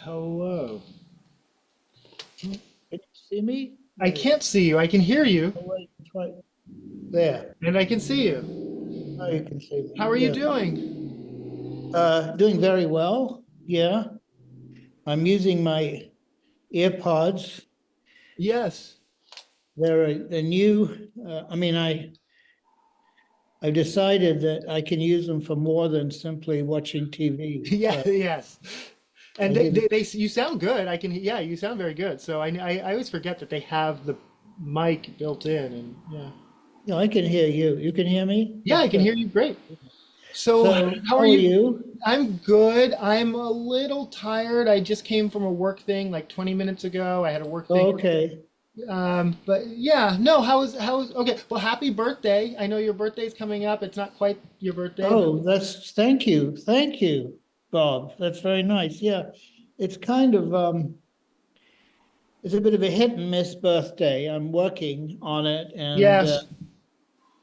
Hello. Can you see me? I Wait, can't see you. I can hear you, oh, wait, try. There. and I can see you. Now you can see me. How are you Yeah. doing? Doing very well. Yeah. I'm using my AirPods. Yes. They're a new, I've decided that I can use them for more than simply watching TV. Yeah, So yes. And I didn't, you sound good. Yeah, you sound very good. So I always forget that they have the mic built in, and yeah. I can hear you. You can hear me? Yeah, I That's can hear you great. So, So how are how are you? you? I'm good. I'm a little tired. I just came from a work thing like 20 minutes ago. I had a work thing. Oh, okay. But yeah, no, how was okay. Well, happy birthday. I know your birthday's coming up. It's not quite your birthday, but Oh, thank you. Thank you, Bob. That's very nice. Yeah. It's kind of it's a bit of a hit and miss birthday. I'm working on it, and yes.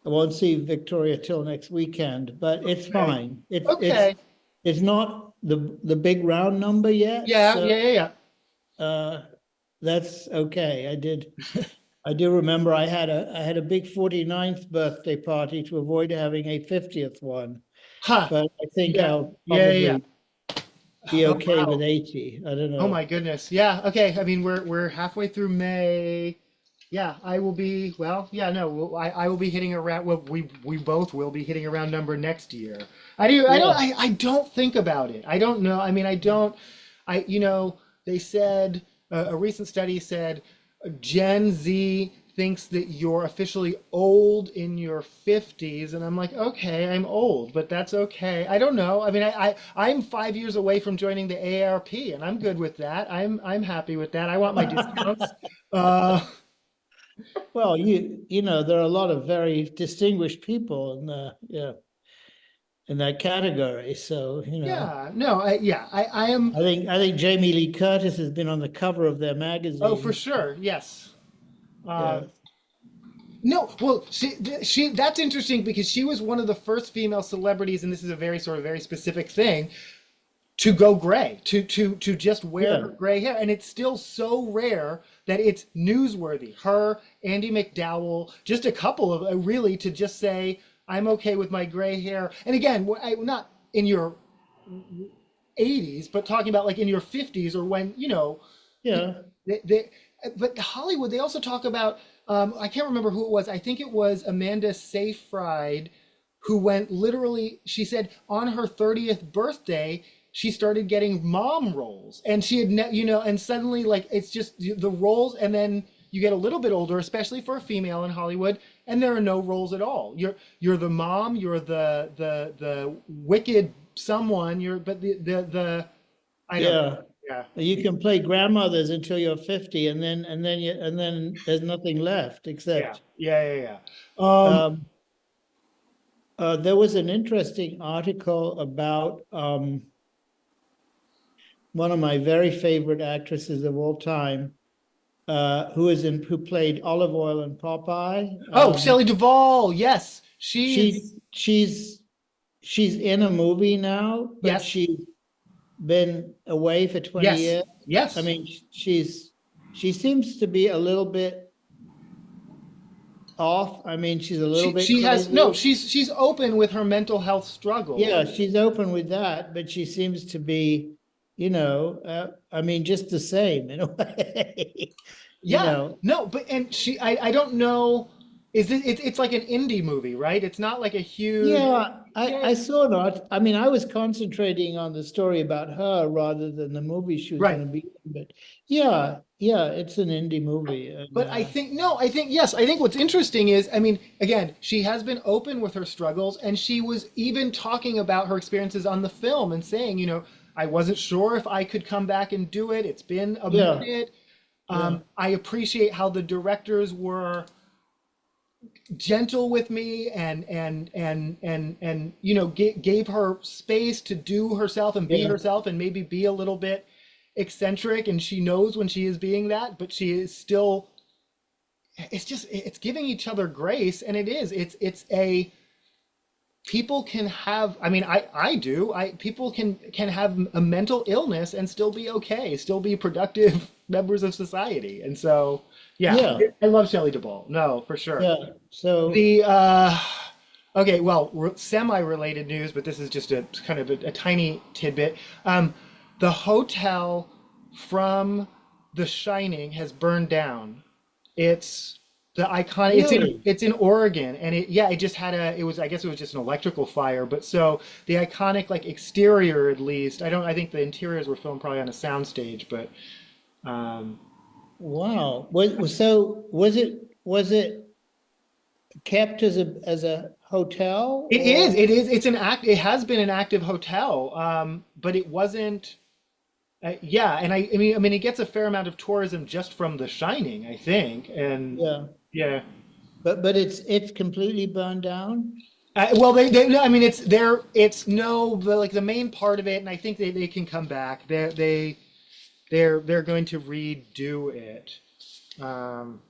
I won't see Victoria till next weekend, but it's Okay. fine. Okay. It's not the big round number yet, Yeah, so yeah, yeah, yeah. uh, that's okay. I do remember I had a big 49th birthday party to avoid having a 50th one, Huh. but I think Yeah. I'll Yeah, yeah, yeah. probably be Oh okay with wow. 80. I don't Oh my know. goodness. Yeah. Okay. I mean, we're halfway through May. Yeah, I will be. Well, yeah, no, I will be hitting around. Well, we both will be hitting around number next year. I do. I don't. Yeah. I don't think about it. I don't know. I mean, I don't. They said a recent study said Gen Z thinks that you're officially old in your 50s, and I'm like, okay, I'm old, but that's okay. I don't know. I mean, I'm 5 years away from joining the AARP, and I'm good with that. I'm happy with that. I want my discounts. Uh, Well, there are a lot of very distinguished people in in that category. So, yeah, no, I am. I think Jamie Lee Curtis has been on the cover of their Oh, for magazine. sure, yes. Uh, Yeah. no, well, she that's interesting because she was one of the first female celebrities, and this is a very sort of very specific thing to go gray, to just wear her Yeah. gray hair, and it's still so rare that it's newsworthy. Her, Andy McDowell, just a couple of really to just say I'm okay with my gray hair. And again, not in your 80s, but talking about like in your 50s or when Yeah. they, but Hollywood, they also talk about, I can't remember who it was. I think it was Amanda Seyfried who went literally, she said on her 30th birthday, she started getting mom roles. And she had, and suddenly like it's just the roles. And then you get a little bit older, especially for a female in Hollywood, and there are no roles at all. You're the mom, you're the wicked someone, but I don't know. Yeah. Yeah. You can play grandmothers until you're 50, and then there's nothing left Yeah, except yeah, yeah, yeah. um, there was an interesting article about one of my very favorite actresses of all time, who played Olive Oil in Popeye. Oh, Shelley Duvall. Yes, She she's she's in a movie now, but yes, she's been away for 20 yes, years. I yes. mean, she seems to be a little bit off. I mean, she's a little bit She has no. crazy. She's open with her mental health struggles. Yeah, she's open with that, but she seems to be, I mean, just the same in a way. you Yeah, know. no, but and I don't know. It's like an indie movie, right? It's not like a huge. Yeah, Yeah, I saw that. I mean, I was concentrating on the story about her rather than the movie she was right. going to be in. But yeah, it's an indie movie, and But I think no, I think yes. I think what's interesting is, I mean, again, she has been open with her struggles, and she was even talking about her experiences on the film and saying, I wasn't sure if I could come back and do it. It's been a yeah, minute. yeah, I appreciate how the directors were gentle with me and gave her space to do herself and be yeah, herself and maybe be a little bit eccentric, and she knows when she is being that, but she is still, it's giving each other grace, and it's a people can have, I mean, I do, people can have a mental illness and still be okay, still be productive members of society. And so, yeah, Yeah, I love Shelley Duvall. No, for sure. yeah. So, The okay, well, semi-related news, but this is just a kind of a tiny tidbit. The hotel from The Shining has burned down. It's the iconic. really? It's in Oregon, and it just had it was, I guess it was just an electrical fire, but so the iconic like exterior at least. I think the interiors were filmed probably on a soundstage, but um, Wow. Was it kept as a hotel or? it's it has been an active hotel, but it wasn't. Yeah, and I mean, it gets a fair amount of tourism just from The Shining, I think, and Yeah. yeah. But it's completely burned down? Well, they no, I mean, it's no, like the main part of it, and I think they can come back. They're going to redo it. Um,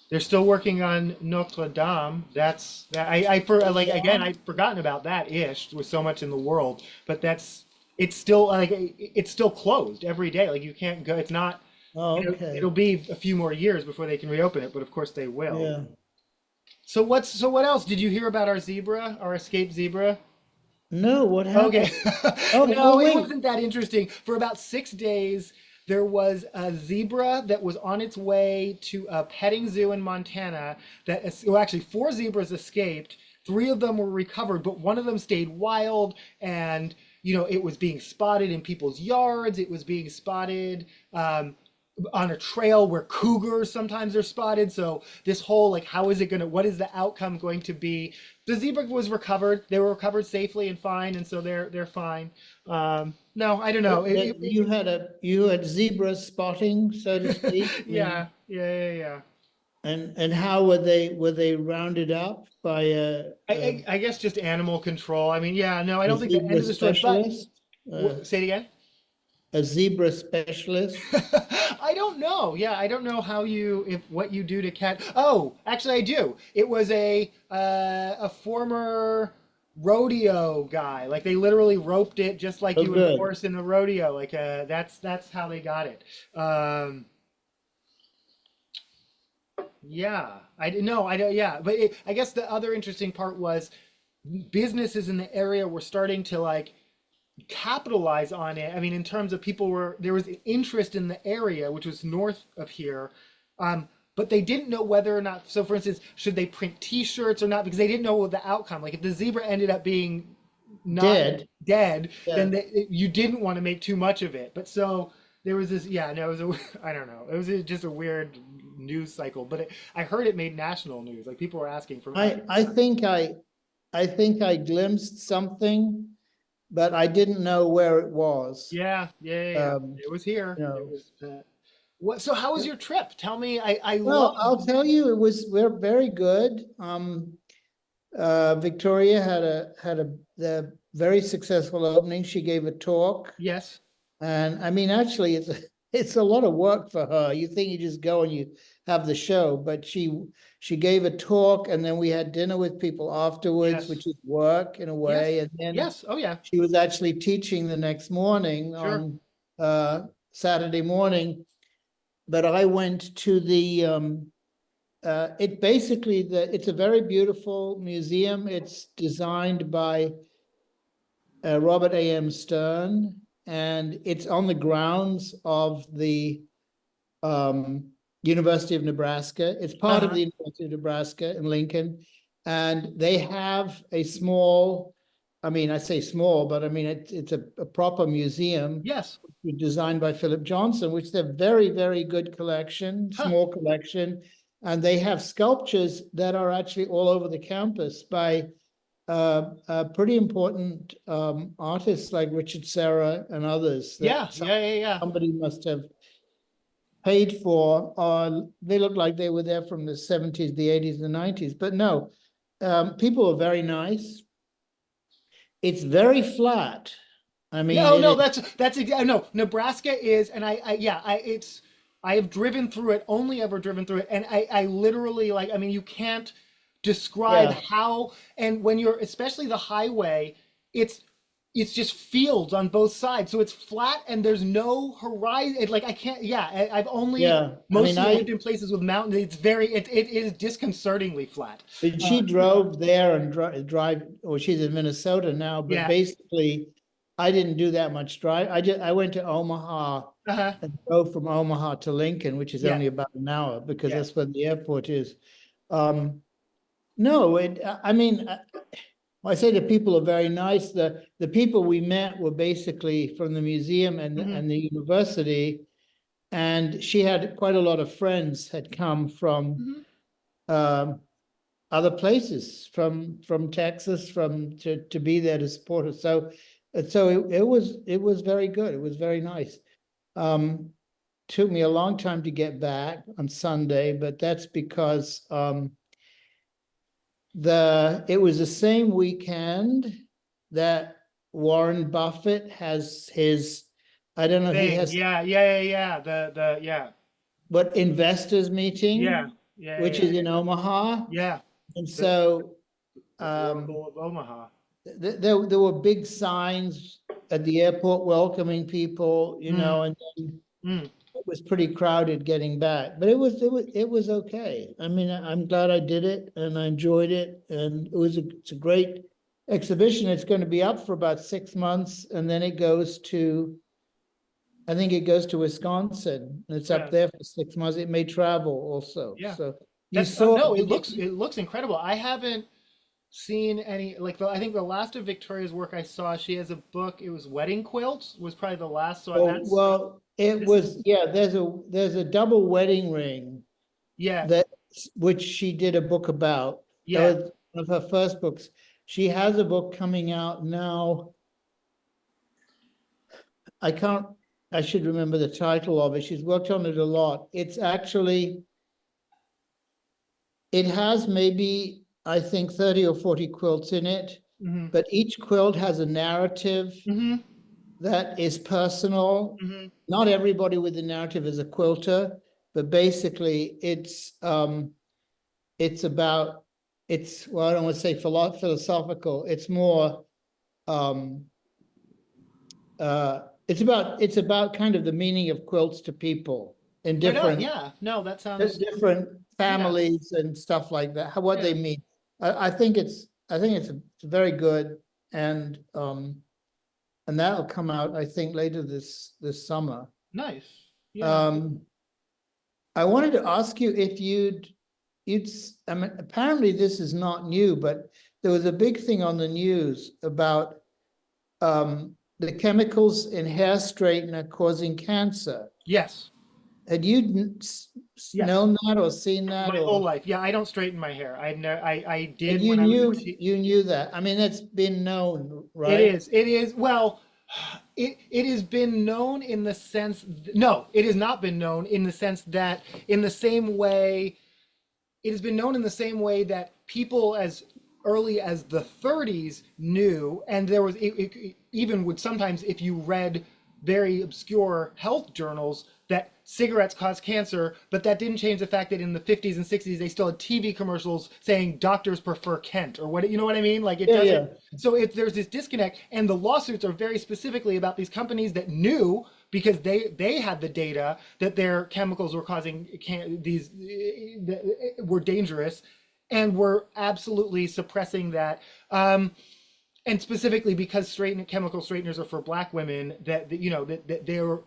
they're still working on Notre Dame. That's that. Like again, Yeah. I'd forgotten about that ish with so much in the world, but it's still like it's still closed every day. Like you can't go. It's not. Oh, It'll okay. be a few more years before they can reopen it, but of course they will. Yeah. So what else? Did you hear about our zebra, our escaped zebra? No, what Okay. happened? Oh, No, it wait. wasn't that interesting. For about 6 days, there was a zebra that was on its way to a petting zoo in Montana well, actually, four zebras escaped. Three of them were recovered, but one of them stayed wild, and it was being spotted in people's yards. It was being spotted on a trail where cougars sometimes are spotted. So this whole like, what is the outcome going to be? The zebra was recovered. They were recovered safely and fine, and so they're fine. No, I don't know. That you had zebra spotting, so to speak. I Yeah, mean, yeah. and how were they rounded up by I guess just animal control. I mean, yeah, no, I a don't think the zebra end of the story. But specialist? Uh, say it again. a zebra specialist? I don't know. Yeah, I don't know if what you do to cat. Oh, actually, I do. It was a former rodeo guy. Like they literally roped it just like Oh, you would a good. horse in a rodeo. Like that's how they got it. Yeah, I didn't know. I don't. Yeah, but I guess the other interesting part was businesses in the area were starting to like capitalize on it. I mean, in terms of there was an interest in the area, which was north of here, but they didn't know whether or not. So, for instance, should they print T-shirts or not? Because they didn't know the outcome. Like, if the zebra ended up being not Dead. dead, then Yeah. you didn't want to make too much of it. But so there was this. Yeah, no, it was I don't know. It was just a weird news cycle. But I heard it made national news. Like people were asking for. I think I glimpsed something, but I didn't know where it was. Yeah. Um, It was here. you It know. was. What? So how was your trip? Tell me. I Well, love. I'll tell you, we're very good. Victoria had a the very successful opening. She gave a talk, Yes. and I mean, actually, it's a lot of work for her. You think you just go and you have the show, but she gave a talk, and then we had dinner with people afterwards, Yes. which is work in a way, Yes. and then Yes. Oh yeah. she was actually teaching the next morning Sure. on Saturday morning. But I went to the it's a very beautiful museum. It's designed by Robert A.M. Stern, and it's on the grounds of the um, University of Nebraska. It's part of Uh-huh. the University of Nebraska in Lincoln, and they have a small, I mean, I say small, but I mean it's a proper museum Yes. designed by Philip Johnson, which is a very, very good collection, Huh. small collection. And they have sculptures that are actually all over the campus by pretty important artists like Richard Serra and others Yeah. that Yeah. somebody must have paid for. They look like they were there from the 70s, the 80s, the 90s. But no, people are very nice. It's very flat. I Yeah. mean, Oh it no, is. no. Nebraska is, and I have driven through it. Only ever driven through it, and I literally like. I mean, you can't describe Yeah, how, and when you're, especially the highway, it's it's just fields on both sides. So it's flat and there's no horizon. Like I can't, yeah, I've only yeah. I mean, mostly lived in places with mountains. It's very, it is disconcertingly flat. she drove there and drive, well, she's in Minnesota now, but Yeah. basically, I didn't do that much drive. I went to Omaha Uh-huh. and drove from Omaha to Lincoln, which is Yeah. only about an hour because Yeah. that's where the airport is. Um, no, I mean, I say the people are very nice. The people we met were basically from the museum Hmm. and the university, and she had quite a lot of friends had come from Hmm. um, other places, from Texas, from to be there to support us. So it was very good. It was very nice. Um, Took me a long time to get back on Sunday, but that's because it was the same weekend that Warren Buffett has his, I don't know, he Thing. has Yeah. Yeah. Yeah. Yeah. Yeah. what, investors Yeah. meeting, Yeah. which Yeah. is in Omaha. Yeah. And The, so the um, Oracle of Omaha. there were big signs at the airport welcoming people, Mm. and then Mm. it was pretty crowded getting back, but it was okay. I mean, I'm glad I did it and I enjoyed it, and it's a great exhibition. It's going to be up for about 6 months, and then it goes to, I think it goes to Wisconsin. And it's up Yeah. there for 6 months. It may travel also. Yeah. So you That's saw no, did it looks incredible. I haven't seen any like I think the last of Victoria's work I saw, she has a book, it was Wedding Quilts was probably the last. So Oh, that's well, it this is was, yeah, there's a double wedding ring yeah, that which she did a book about. That yeah. was one of her first books. She has a book coming out now. I can't, I should remember the title of it. She's worked on it a lot. It's actually, it has maybe, I think, 30 or 40 quilts in it, Mm-hmm. but each quilt has a narrative Mm-hmm. that is personal. Mm-hmm. Not everybody with the narrative is a quilter, but basically it's about, it's, well, I don't want to say philosophical. It's more um it's about kind of the meaning of quilts to people in Right on. Yeah. No, that sounds different yeah. families and stuff like that, what Yeah. they mean. I think it's very good, and that'll come out, I think, later this summer. Nice. Yeah. um I wanted to ask you if I mean, apparently this is not new, but there was a big thing on the news about the chemicals in hair straightener causing cancer. Yes. Had you Yes. known that or seen that, My whole or life. Yeah, I don't straighten my hair. I and did when I was a teen. you knew that? I mean, it's been known, It right? is. It is. Well, it has been known in the sense. No, it has not been known in the sense that in the same way, it has been known in the same way that people as early as the 30s knew, and there was even would sometimes, if you read very obscure health journals, that cigarettes cause cancer, but that didn't change the fact that in the 50s and 60s they still had TV commercials saying doctors prefer Kent or what, you know what I mean? Like it Yeah, doesn't. yeah, So there's this disconnect, and the lawsuits are very specifically about these companies that knew because they had the data that their chemicals were causing these were dangerous, and were absolutely suppressing that. And specifically because chemical straighteners are for black women, that they're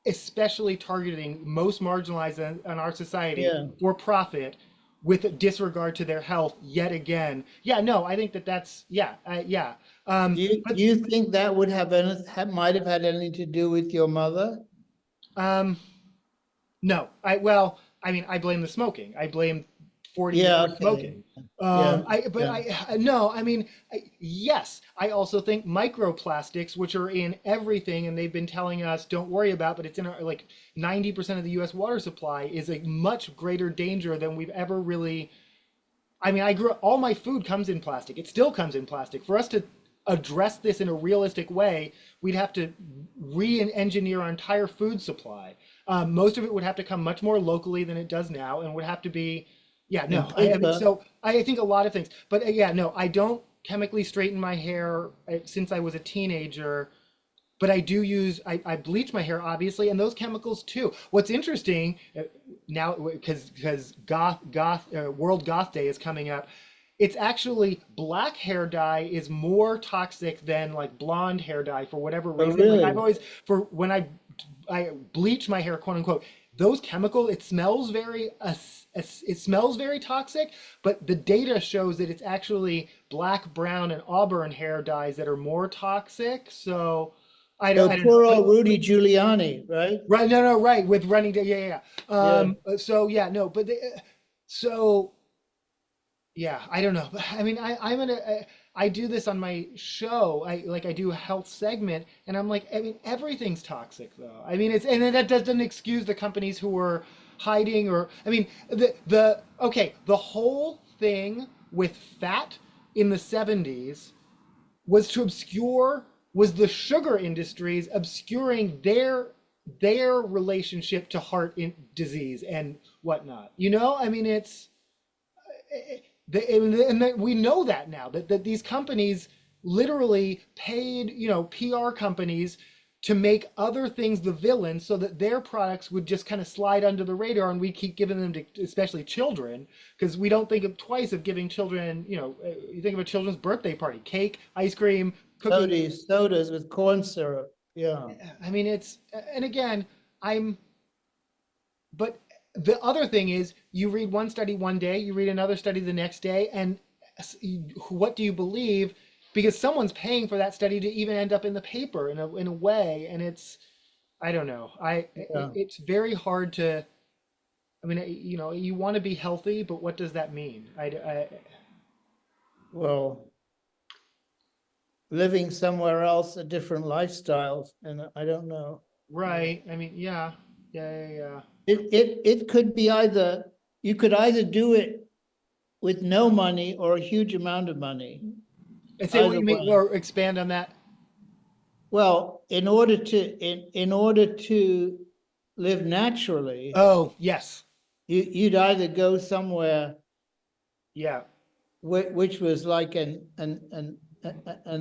especially targeting most marginalized in our society yeah. for profit with disregard to their health yet again. Yeah, no, I think that's yeah, yeah. Do But you think that would might have had anything to do with your mother? um, no, I mean, I blame the smoking. I blame 40 years Yeah, of okay. smoking. Yeah, But yeah, no, I mean, yes, I also think microplastics, which are in everything, and they've been telling us don't worry about, but it's in our, like 90% of the U.S. water supply is a much greater danger than we've ever really. I mean, all my food comes in plastic. It still comes in plastic. For us to address this in a realistic way, we'd have to re-engineer our entire food supply. Most of it would have to come much more locally than it does now, and would have to be Yeah, no, and I mean, paper. so I think a lot of things, but yeah, no, I don't chemically straighten my hair since I was a teenager, but I do use, I bleach my hair obviously, and those chemicals too. What's interesting now, because World Goth Day is coming up, it's actually black hair dye is more toxic than like blonde hair dye for whatever Oh, reason. Like I've really? always, for when I bleach my hair, quote unquote, those chemicals, it smells very it smells very toxic, but the data shows that it's actually black, brown, and auburn hair dyes that are more toxic. So So I don't know, poor but old Rudy Giuliani, right? right, no, no, right, with running day, yeah, yeah, yeah. Yeah. So yeah, no, but so yeah, I don't know. But I mean, I do this on my show. I do a health segment, and I'm like, I mean, everything's toxic though. I mean, it's and that doesn't excuse the companies who are hiding or I mean, the okay, the whole thing with fat in the 70s was to obscure was the sugar industries obscuring their relationship to disease and whatnot. You know, I mean, it's and that we know that now that these companies literally paid PR companies to make other things the villain so that their products would just kind of slide under the radar and we keep giving them to especially children because we don't think of twice of giving children you think of a children's birthday party, cake, ice cream, cookies. Sodas with corn syrup. Yeah. I mean it's and again I'm but the other thing is you read one study one day, you read another study the next day, and what do you believe? Because someone's paying for that study to even end up in the paper in a way, and it's I don't know. Yeah. It's very hard to. I mean, you want to be healthy, but what does that mean? Well, living somewhere else, a different lifestyles, and I don't know. Yeah. right. I mean, yeah, yeah, yeah, yeah. It could be either you could either do it with no money or a huge amount of money. And say what Either you mean, way. or expand on that. Well, in order to live naturally, Oh, yes, you'd either go somewhere yeah. which was like an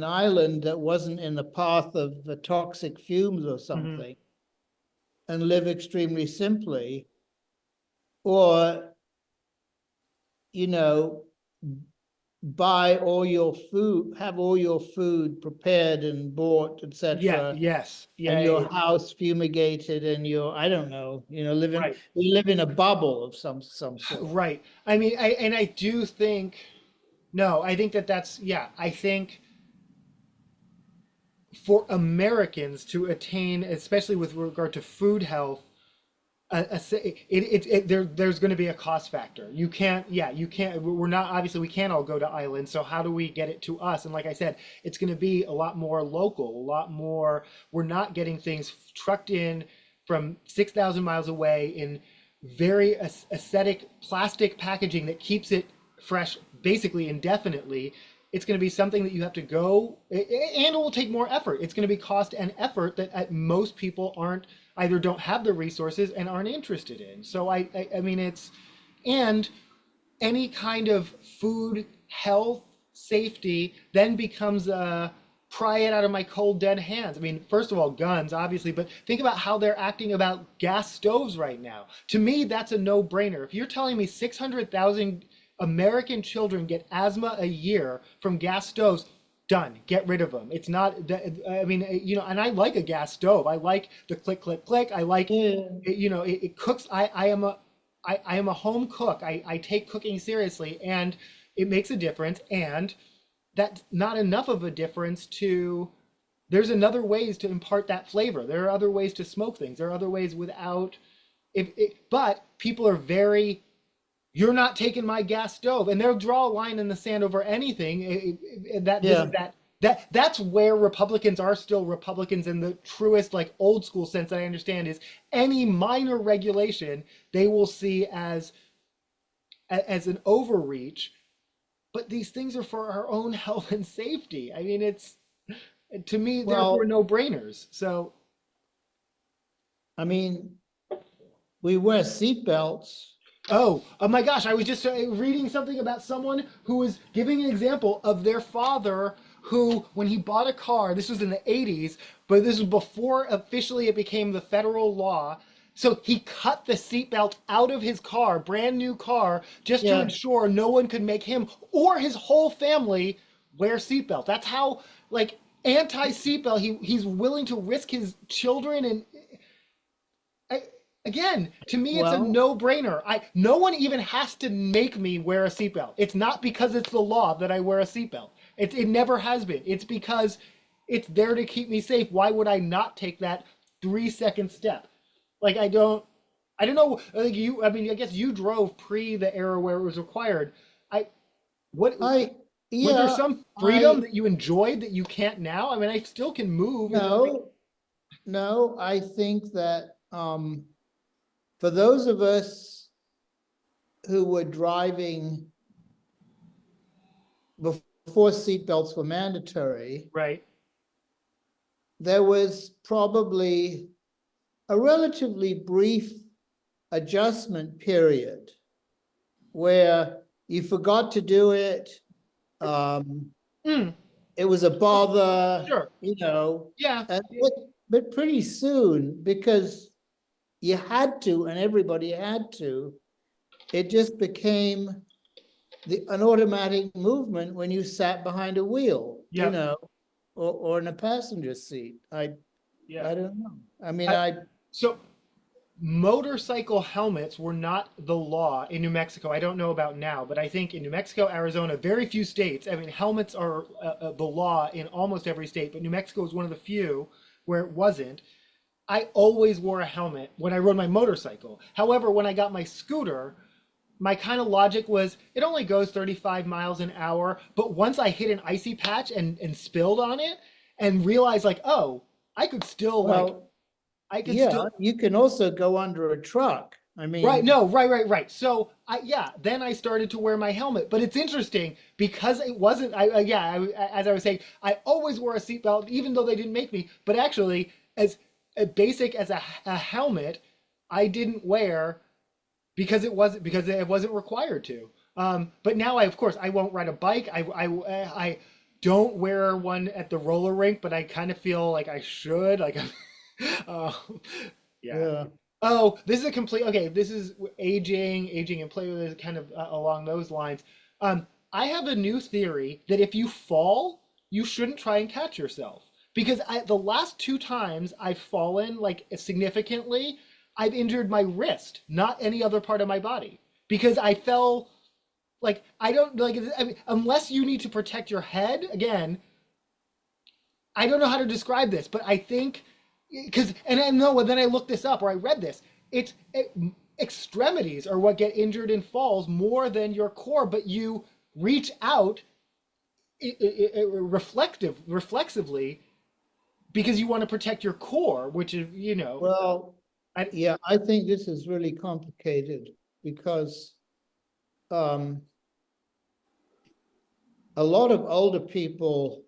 island that wasn't in the path of the toxic fumes or Hmm. something, and live extremely simply, or you know buy all your food, have all your food prepared and bought, Yeah, etc., yes, and yeah, yeah, your yeah. house fumigated, and I don't know, Right. you live in a bubble of some sort. Right. I mean, I do think no, I think that's yeah, I think for Americans to attain, especially with regard to food health, there's going to be a cost factor. You can't, yeah, you can't. We're not obviously we can't all go to islands. So how do we get it to us? And like I said, it's going to be a lot more local, a lot more. We're not getting things trucked in from 6,000 miles away in very aesthetic plastic packaging that keeps it fresh basically indefinitely. It's going to be something that you have to go and it will take more effort. It's going to be cost and effort that most people aren't either don't have the resources and aren't interested in. So I mean it's and any kind of food health safety then becomes a pry it out of my cold dead hands. I mean, first of all, guns, obviously, but think about how they're acting about gas stoves right now. To me, that's a no-brainer. If you're telling me 600,000 American children get asthma a year from gas stoves, done. Get rid of them. It's not. I mean, and I like a gas stove. I like the click, click, click. I like, Yeah. it cooks. I am a home cook. I take cooking seriously, and it makes a difference. And that's not enough of a difference to. There's another ways to impart that flavor. There are other ways to smoke things. There are other ways without. But people are very you're not taking my gas stove, and they'll draw a line in the sand over anything. Yeah. That's where Republicans are still Republicans in the truest like old school sense that I understand is any minor regulation they will see as an overreach. But these things are for our own health and safety. I mean, it's to me therefore Well, no brainers. I mean, we wear seatbelts. Oh my gosh! I was just reading something about someone who was giving an example of their father who, when he bought a car, this was in the 80s, but this was before officially it became the federal law. So he cut the seatbelt out of his car, brand new car, just to Yeah, ensure no one could make him or his whole family wear seatbelt. That's how like anti-seatbelt he's willing to risk his children and I, again, to me, it's a well, no-brainer. No one even has to make me wear a seatbelt. It's not because it's the law that I wear a seatbelt. It never has been. It's because it's there to keep me safe. Why would I not take that 3 second step? Like I don't know. Like you, I mean, I guess you drove pre the era where it was required. I what I, was there yeah, some freedom I, that you enjoyed that you can't now? I mean, I still can move in the no, no, I think that, for those of us who were driving before seatbelts were mandatory, right. there was probably a relatively brief adjustment period where you forgot to do it. Um, Mm, it was a bother, sure. Yeah. but pretty soon, because you had to, and everybody had to, it just became an automatic movement when you sat behind a wheel, Yep. or in a passenger seat. Yeah. I don't know. I mean, I, so motorcycle helmets were not the law in New Mexico. I don't know about now, but I think in New Mexico, Arizona, very few states. I mean, helmets are the law in almost every state, but New Mexico is one of the few where it wasn't. I always wore a helmet when I rode my motorcycle. However, when I got my scooter, my kind of logic was it only goes 35 miles an hour, but once I hit an icy patch and spilled on it and realized like, oh, I could still like well, I could yeah, still you can also go under a truck. I right, mean, no, right. So yeah, then I started to wear my helmet. But it's interesting because it wasn't. As I was saying, I always wore a seatbelt, even though they didn't make me. But actually, as basic as a helmet, I didn't wear because it wasn't required to. But now of course I won't ride a bike. I don't wear one at the roller rink, but I kind of feel like I should. Like, uh, yeah. yeah, Oh, this is a complete. Okay, this is aging and play with it kind of along those lines. I have a new theory that if you fall, you shouldn't try and catch yourself because the last two times I've fallen like significantly, I've injured my wrist, not any other part of my body, because I fell like I don't like. I mean, unless you need to protect your head again, I don't know how to describe this, but I think because and I know and then I looked this up or I read this. Extremities are what get injured in falls more than your core, but you reach out reflexively because you want to protect your core, which is well, I, yeah, I think this is really complicated because, um, a lot of older people,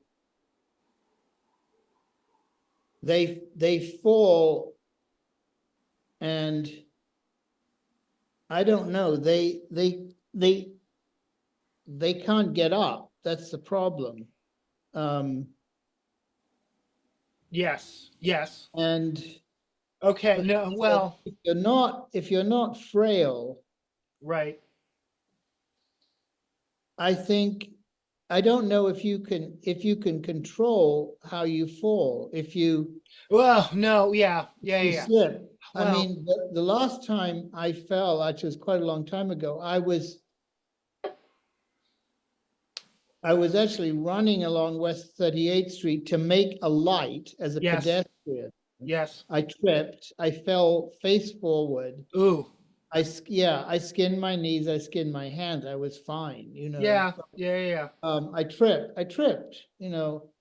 they fall, and I don't know, they can't get up. That's the problem. Um, yes. and Okay, but no, well, if you're not frail, right. I think, I don't know if you can control how you fall. Well, no, yeah, If you yeah. slip. I Well, mean, the last time I fell, actually was quite a long time ago, I was actually running along West 38th Street to make a light as a yes, pedestrian. yes. I tripped, I fell face forward. Ooh, I skinned my knees, I skinned my hands, I was fine, yeah. I tripped,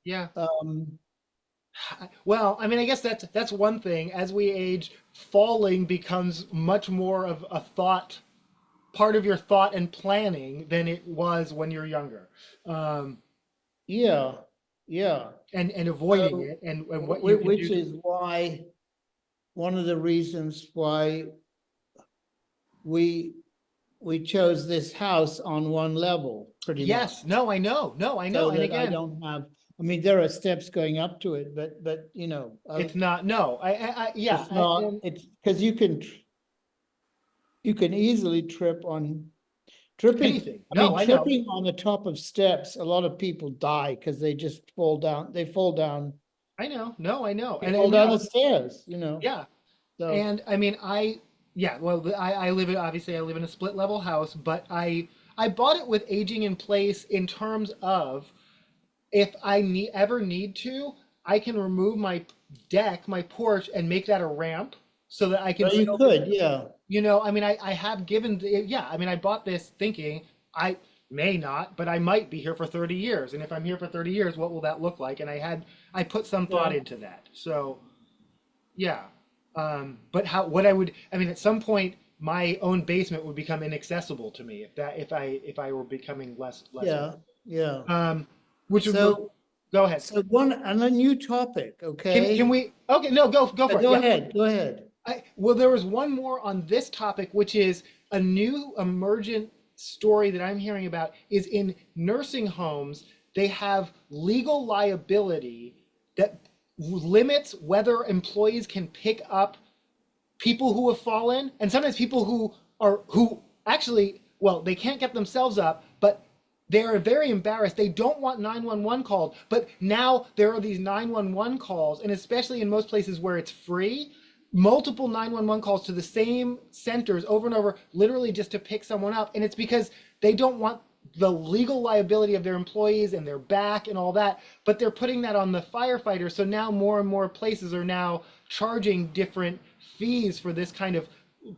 Yeah. um, Well, I mean, I guess that's one thing. As we age, falling becomes much more of a thought, part of your thought and planning than it was when you're younger, um, yeah, yeah. and avoiding So, it and what you can which do to. is why, one of the reasons why we we chose this house on one level, pretty much. Yes, no, I know. No, I know. So And that I again, don't have, I mean, there are steps going up to it, but, it's not, no, yeah. it's not, it's, because you can easily trip on, Anything. I mean, No, I know. tripping on the top of steps, a lot of people die because they just fall down, they fall down, I know. No, I know. they fall down the stairs. Yeah. So, And I mean, yeah, well, I live in, obviously I live in a split level house, but I bought it with aging in place in terms of if I ever need to, I can remove my deck, my porch, and make that a ramp so that I can but you still, could, yeah. I mean, I have given, yeah, I mean, I bought this thinking I may not, but I might be here for 30 years. And if I'm here for 30 years, what will that look like? And I put some thought Yeah. into that. So, yeah. But I mean, at some point, my own basement would become inaccessible to me if I were becoming less. Yeah, yeah. Which would, So, go ahead. so on a new topic, okay? Can we? Okay, no, go for it. Go Yeah. ahead, go ahead. Well, there was one more on this topic, which is a new emergent story that I'm hearing about is in nursing homes. They have legal liability that limits whether employees can pick up people who have fallen, and sometimes people who actually, well, they can't get themselves up, but they're very embarrassed. They don't want 911 called, but now there are these 911 calls, and especially in most places where it's free, multiple 911 calls to the same centers over and over, literally just to pick someone up. And it's because they don't want the legal liability of their employees and their back and all that, but they're putting that on the firefighters. So now more and more places are now charging different fees for this kind of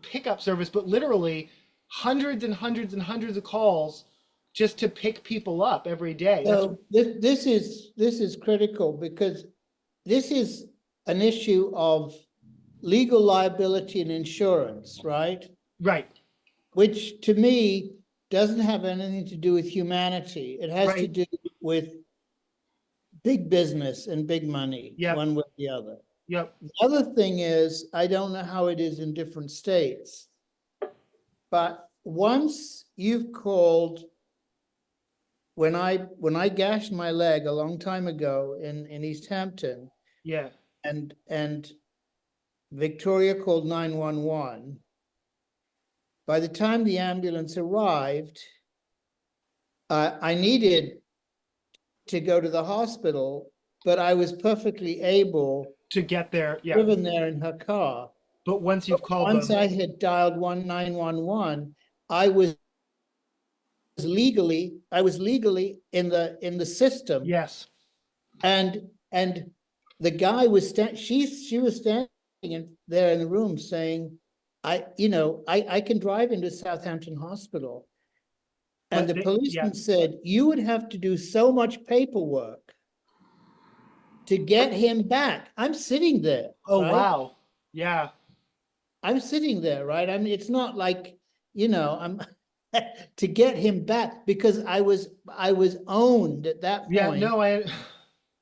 pickup service, but literally hundreds and hundreds and hundreds of calls just to pick people up every day. So this is critical because this is an issue of legal liability and insurance, right? Right. Which to me doesn't have anything to do with humanity. It has to Right. do with big business and big money, Yep. one way or the other. Yep. The other thing is, I don't know how it is in different states, but once you've called, when I gashed my leg a long time ago in East Hampton, Yeah. and Victoria called 911, by the time the ambulance arrived, I needed to go to the hospital, but I was perfectly able, To get there. Yeah. driven there in her car. But once you've called Once them. I had dialed 911, I was legally in the system. Yes. And the guy was she was standing there in the room saying, I can drive into Southampton Hospital. And But the they- policeman yeah. said, you would have to do so much paperwork to get him back. I'm sitting there. Oh, right? wow. Yeah. I'm sitting there, right? I mean, it's not like, I'm to get him back because I was owned at that point. Yeah. No,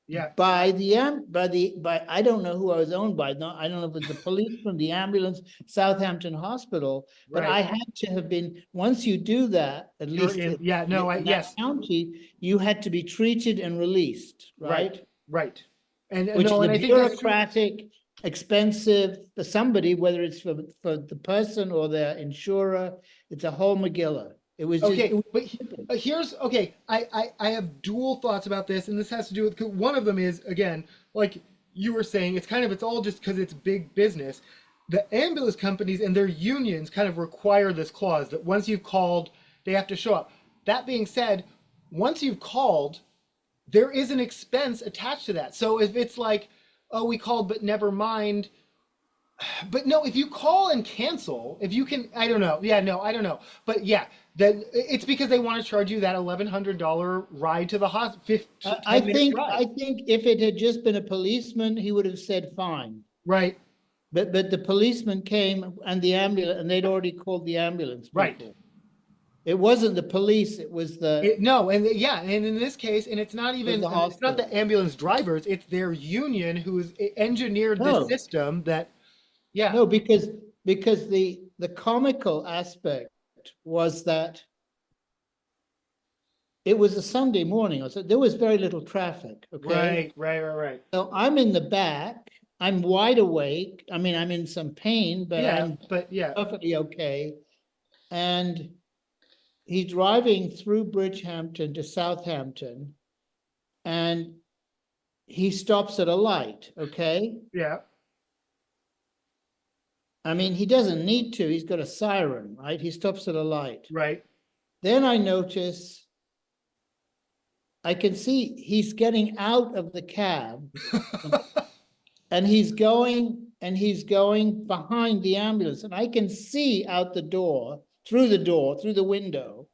yeah. By I don't know who I was owned by. No, I don't know if it was the policeman, the ambulance, Southampton Hospital, but Right. I had to have been, once you do that, at You're least in- yeah, no, in that yes. county, you had to be treated and released, right? Right. And Which no, is and a I think that's true. bureaucratic, expensive for somebody, whether it's for the person or their insurer. It's a whole Megillah. It was just, Okay, it was but stupid. here's okay. I have dual thoughts about this, and this has to do with one of them is again, like you were saying, it's all just because it's big business. The ambulance companies and their unions kind of require this clause that once you've called, they have to show up. That being said, once you've called, there is an expense attached to that. So if it's like, oh, we called, but never mind. But no, if you call and cancel, if you can, I don't know. Yeah, no, I don't know. But yeah, then it's because they want to charge you that $1,100 ride to the hospital. I think if it had just been a policeman, he would have said fine. Right. But the policeman came and the ambulance, and they'd already called the ambulance people. Right. It wasn't the police, it was No, and yeah, and in this case, and it's not even, the it's not the hospital. ambulance drivers, it's their union who's engineered No. this system that, yeah. No, because the comical aspect it was that it was a Sunday morning, so there was very little traffic, okay? Right. So I'm in the back, I'm wide awake. I mean, I'm in some pain, but Yeah, I'm but yeah. perfectly okay. And he's driving through Bridgehampton to Southampton, and he stops at a light, okay? Yeah. I mean, he doesn't need to, he's got a siren, right? He stops at a light. Right. Then I notice, I can see he's getting out of the cab and he's going behind the ambulance. And I can see out the door, through the window,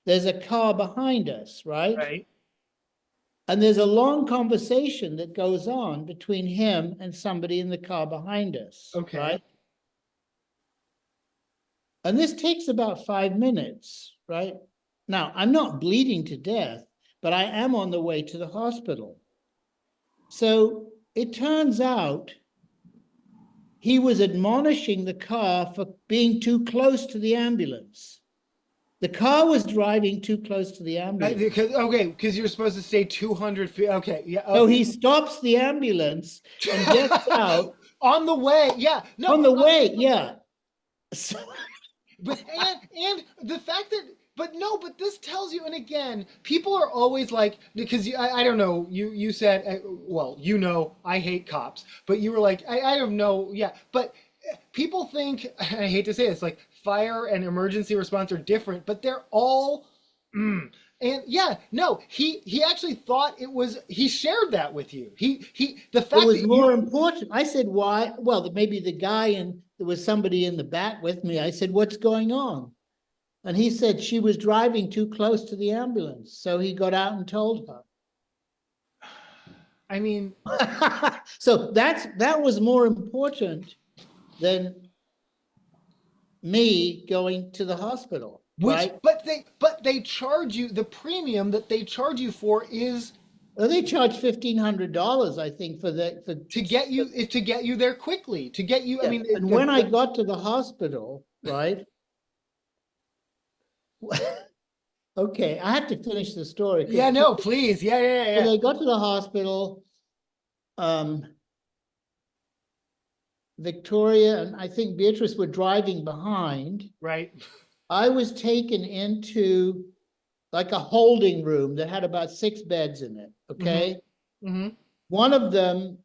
there's a car behind us, right? Right. And there's a long conversation that goes on between him and somebody in the car behind us, Okay. right? And this takes about 5 minutes, right? Now, I'm not bleeding to death, but I am on the way to the hospital. So it turns out he was admonishing the car for being too close to the ambulance. The car was driving too close to the ambulance. Because you're supposed to stay 200 feet. Okay, yeah. So he stops the ambulance and gets out. On the way, yeah. No, on the way, yeah. So, but and the fact that but this tells you, and again, people are always like, because I don't know, you said, well, I hate cops, but you were like, I don't know, yeah, but people think, I hate to say this, like fire and emergency response are different, but they're all and yeah, no, he actually thought it was, he shared that with you. The fact it was more important. I said, why? Well, maybe the guy, and there was somebody in the back with me. I said, what's going on? And he said she was driving too close to the ambulance. So he got out and told her. I mean, so that was more important than me going to the hospital. Right? But they charge you, the premium that they charge you for is, well, they charge $1,500, I think, to get you there quickly, to get you. Yeah. I mean, and when I got to the hospital, right? Okay, I have to finish the story. Yeah, no, please. Yeah. When I got to the hospital, Victoria and I think Beatrice were driving behind. Right. I was taken into like a holding room that had about 6 beds in it, okay? Mm-hmm. One of them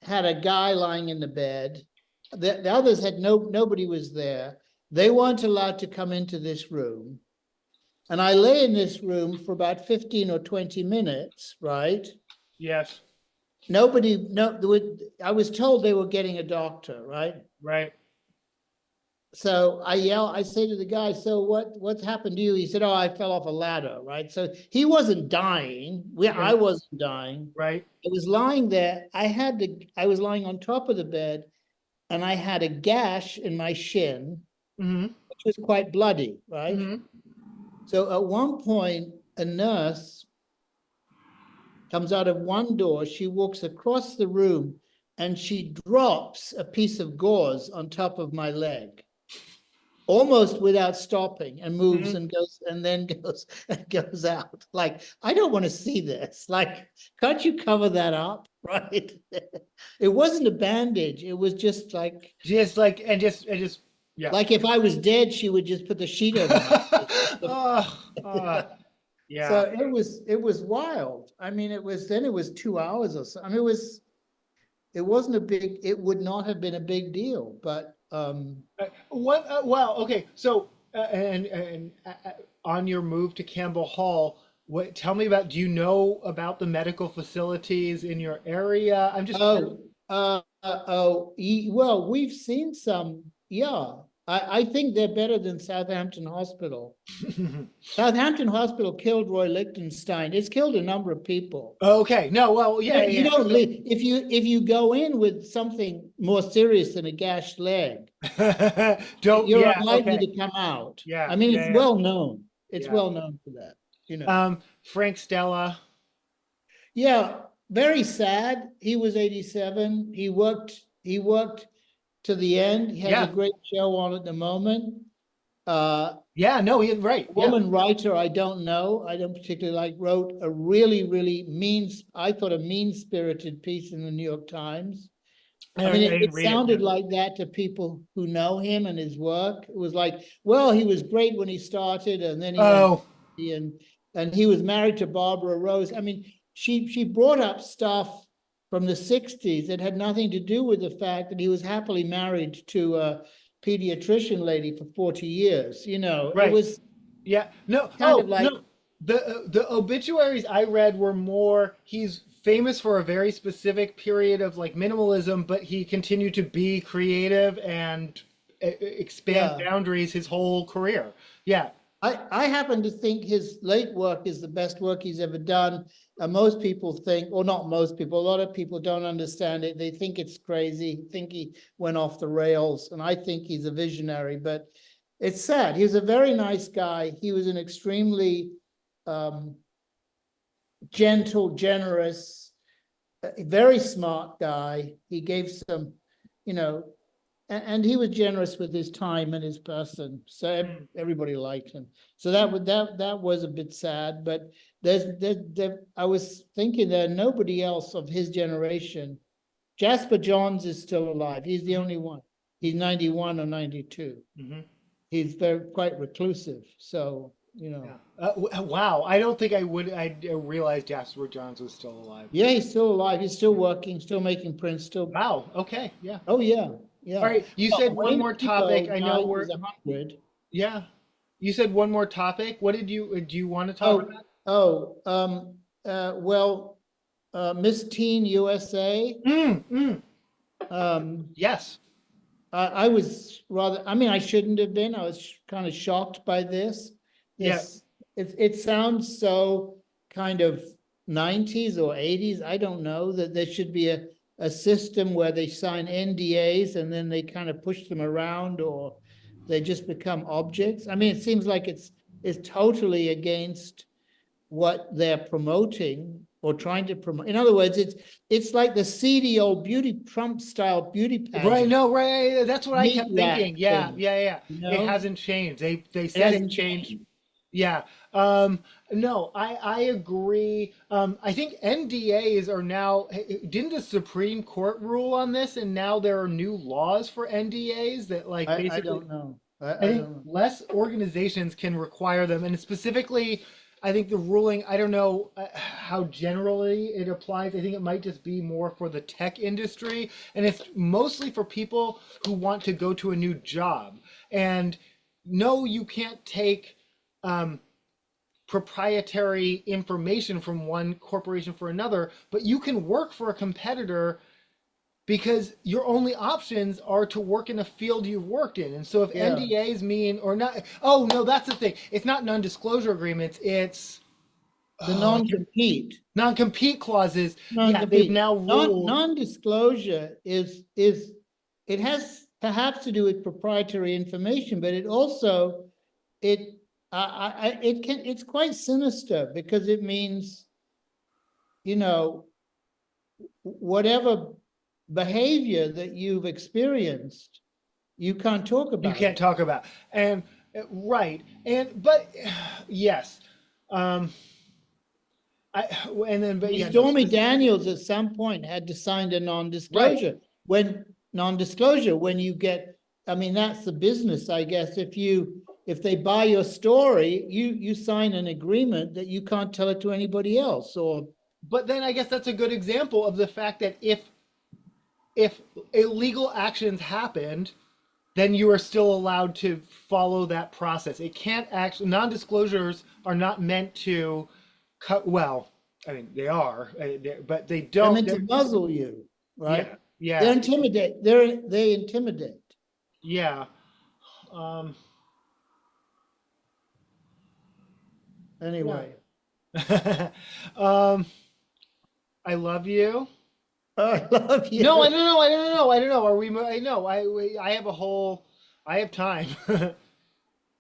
had a guy lying in the bed. The others had nobody was there. They weren't allowed to come into this room. And I lay in this room for about 15 or 20 minutes, right? Yes. I was told they were getting a doctor, right? Right. So I say to the guy, so what's happened to you? He said, oh, I fell off a ladder, right? So he wasn't dying. I wasn't dying. Right. I was lying there. I was lying on top of the bed, and I had a gash in my shin, which was quite bloody, right? So at one point, a nurse comes out of one door. She walks across the room, and she drops a piece of gauze on top of my leg, almost without stopping, and moves and goes, and then goes out. Like, I don't want to see this. Like, can't you cover that up? Right? It wasn't a bandage. It was just like, yeah. like if I was dead, she would just put the sheet over me. Yeah. So it was wild. I mean, it was 2 hours or so. I mean, it would not have been a big deal, but well, okay. So and on your move to Campbell Hall, tell me about, do you know about the medical facilities in your area? I'm just well, we've seen some. Yeah, I think they're better than Southampton Hospital. Southampton Hospital killed Roy Lichtenstein. It's killed a number of people. Okay. No. Well, yeah. You don't leave, if you go in with something more serious than a gashed leg, you're unlikely to come out. Yeah. I mean, it's well known. It's well known for that. You know. Frank Stella. Yeah, very sad. He was 87. He worked to the end. He has a great show on at the moment. Yeah, no, right. Yeah. Woman writer I don't know. I don't particularly like. Wrote a really, really I thought a mean-spirited piece in the New York Times. I mean, I it didn't read it. sounded like that to people who know him and his work. It was like, well, he was great when he started, and then he went Oh, and he was married to Barbara Rose. I mean, she brought up stuff from the 60s that had nothing to do with the fact that he was happily married to a pediatrician lady for 40 years. You know, it right. was Yeah. No. kind of Oh, like, no. The obituaries I read were more he's famous for a very specific period of like minimalism, but he continued to be creative and expand yeah. boundaries his whole career. Yeah. I happen to think his late work is the best work he's ever done. Most people think, or not most people, a lot of people don't understand it. They think it's crazy, think he went off the rails. And I think he's a visionary, but it's sad. He was a very nice guy. He was an extremely um, gentle, generous, a very smart guy. He gave some, you know, and he was generous with his time and his person, so Mm. everybody liked him. So that was a bit sad, but I was thinking that nobody else of his generation. Jasper Johns is still alive. He's the Mhm. only one. He's 91 or 92. Mhm. He's quite reclusive. So, Yeah. Wow. I don't think I would. I realized Jasper Johns was still alive. yeah, he's still alive. He's still working, still making prints, still. Wow. Okay. Yeah. Oh yeah, All yeah. right. You Well, said one Wayne more topic. Pico I know died, we're. was 100. Yeah. You said one more topic. What did you do? You want to talk Oh, about? oh, well, Miss Teen USA. Mm, mm. Um, Yes. I was rather, I mean, I shouldn't have been. I was kind of shocked by this. Yeah. This, it sounds so kind of 90s or 80s. I don't know that there should be a system where they sign NDAs and then they kind of push them around or they just become objects. I mean, it seems like it's totally against what they're promoting or trying to promote. In other words, it's like the seedy old beauty Trump style beauty Right. pageant, No. Right. That's what I meat kept rack thinking. Yeah. thing. Yeah. Yeah. You It know, hasn't changed. They it said it hasn't changed. changed. Yeah. No, I agree. I think NDAs are now, didn't the Supreme Court rule on this? And now there are new laws for NDAs that like I basically, don't know. I I think don't know. less organizations can require them. And specifically, I think the ruling, I don't know how generally it applies. I think it might just be more for the tech industry. And it's mostly for people who want to go to a new job. And no, you can't take um, proprietary information from one corporation for another, but you can work for a competitor because your only options are to work in a field you've worked in. And so if Yeah, NDAs mean or not, oh no, that's the thing. It's not non-disclosure agreements. It's the oh, non-compete, non-compete clauses. Yeah, they've non-compete, now ruled. non-disclosure is it has perhaps to do with proprietary information, but it also it it can it's quite sinister because it means, you know, whatever behavior that you've experienced, you can't talk You about can't it. talk about and right and but yes, um, I and then I but mean, yeah no Stormy specific, Daniels at some point had to sign a right. non-disclosure. When non-disclosure, when you get, I mean, that's the business, I guess. If they buy your story, you sign an agreement that you can't tell it to anybody else. Or But then I guess that's a good example of the fact that if illegal actions happened, then you are still allowed to follow that process. It can't actually non-disclosures are not meant to cut well. I mean, they are, but they they're don't. meant to muzzle you, right? Yeah, They're yeah, intimidate. They intimidate. yeah. Um, Anyway, yeah. um, I love you. I love No, I you. don't know. I don't know. I don't know. Are we? I know. I have a whole. I have time.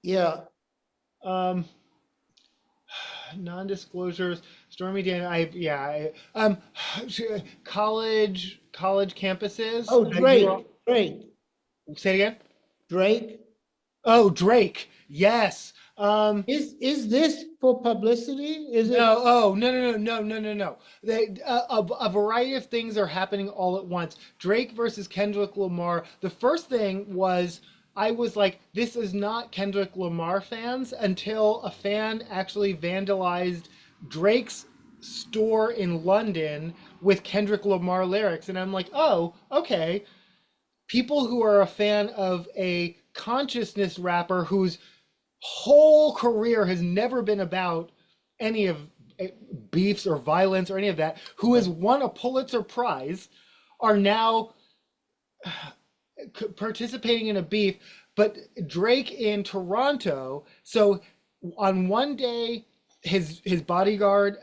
Yeah. um, non-disclosures. Stormy Dan. I yeah. College campuses Oh, that you are. Drake. Say it again. Drake. Oh, Drake. Yes. Is this for publicity? Is it? No, oh, no, no, no, no, no, no, no. A variety of things are happening all at once. Drake versus Kendrick Lamar. The first thing was I was like, this is not Kendrick Lamar fans until a fan actually vandalized Drake's store in London with Kendrick Lamar lyrics. And I'm like, oh, okay. People who are a fan of a consciousness rapper whose whole career has never been about any of beefs or violence or any of that, who has won a Pulitzer Prize, are now participating in a beef. But Drake in Toronto, so on one day, his bodyguard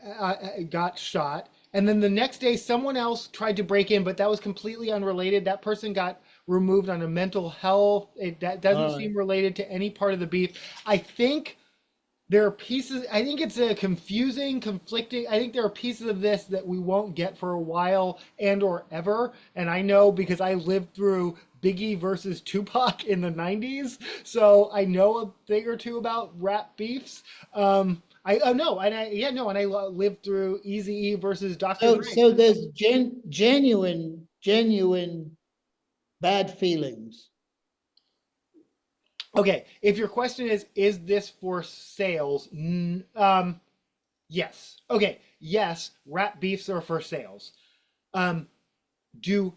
got shot, and then the next day, someone else tried to break in, but that was completely unrelated. That person got removed on a mental health. That doesn't All right. seem related to any part of the beef. I think there are pieces. I think it's a confusing, conflicting. I think there are pieces of this that we won't get for a while and or ever. And I know because I lived through Biggie versus Tupac in the '90s, so I know a thing or two about rap beefs. I no, and I yeah no, and I lived through Eazy-E versus Dr. So Dre. so there's genuine bad feelings. Okay, if your question is this for sales? Yes. Okay, yes, rap beefs are for sales. Um, do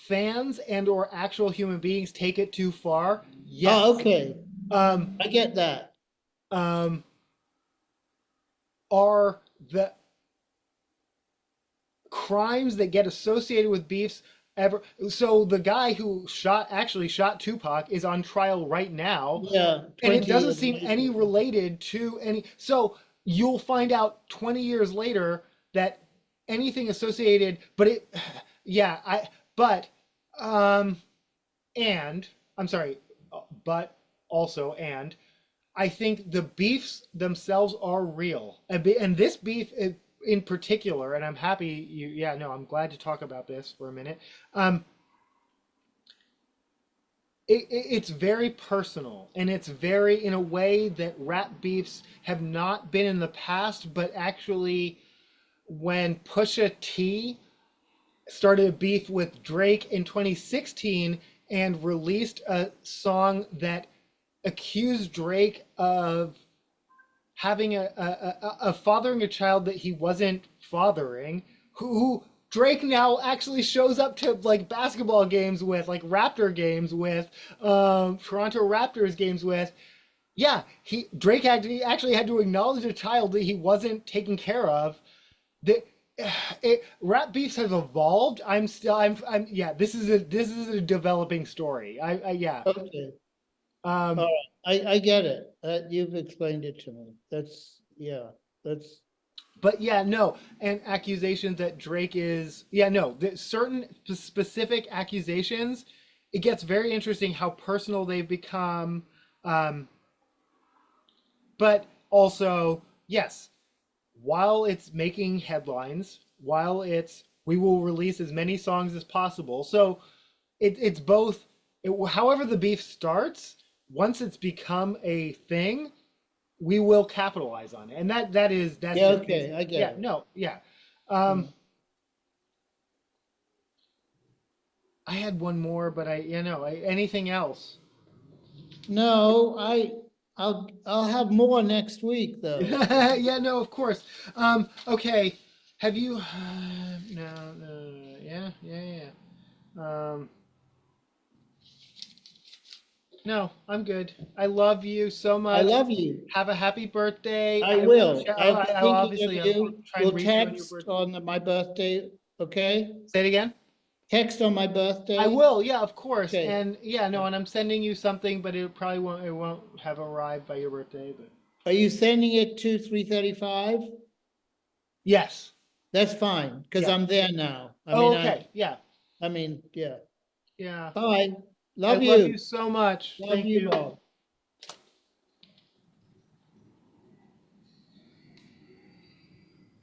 fans and or actual human beings take it too far? Yes. Oh, okay. Um, I get that. um, are the crimes that get associated with beefs ever? So the guy who actually shot Tupac is on trial right now, Yeah, and it 20 doesn't years seem any later. related to any. So you'll find out 20 years later that anything associated, but it, yeah, but, um, and I'm sorry, but also, and I think the beefs themselves are real, and this beef in particular, and I'm happy you, yeah, no, I'm glad to talk about this for a minute. Um, it's very personal, and it's very in a way that rap beefs have not been in the past, but actually when Pusha T started a beef with Drake in 2016 and released a song that accused Drake of having a fathering a child that he wasn't fathering, who Drake now actually shows up to like basketball games with, like Raptor games with, Toronto Raptors games with. Yeah, Drake actually had to acknowledge a child that he wasn't taking care of. The rap beefs have evolved. I'm yeah. This is a developing story. Yeah. Okay. All Um, right. I get it. You've explained it to me. That's, yeah, that's, but yeah, no, and accusations that Drake is, yeah, no, certain specific accusations. It gets very interesting how personal they've become, um, but also yes, while it's making headlines, while it's we will release as many songs as possible. So it's both. However, the beef starts, once it's become a thing, we will capitalize on it, and that's yeah, just okay. I get yeah, it. no, yeah. Um, Mm. I had one more, but anything else? No, I'll have more next week though. Yeah, no, of course. Okay, have you? No, no, yeah, yeah, yeah. No, I'm good. I love you so I much. love you. Have a happy birthday. I I will. will. I've been I'll thinking of obviously I'll you. try and We'll reach you on your text birthday. on my birthday, okay? Say it again. Text on my I birthday. will. Yeah, of course. Okay. And yeah, no, and I'm sending you something, but it probably won't. It won't have arrived by your birthday. But Are you sending it to 335? yes. That's fine, because Yeah. I'm there now. Oh, okay. Yeah. Yeah. Yeah. Bye. I Love love you you. so much. Love Thank you, you. Bob.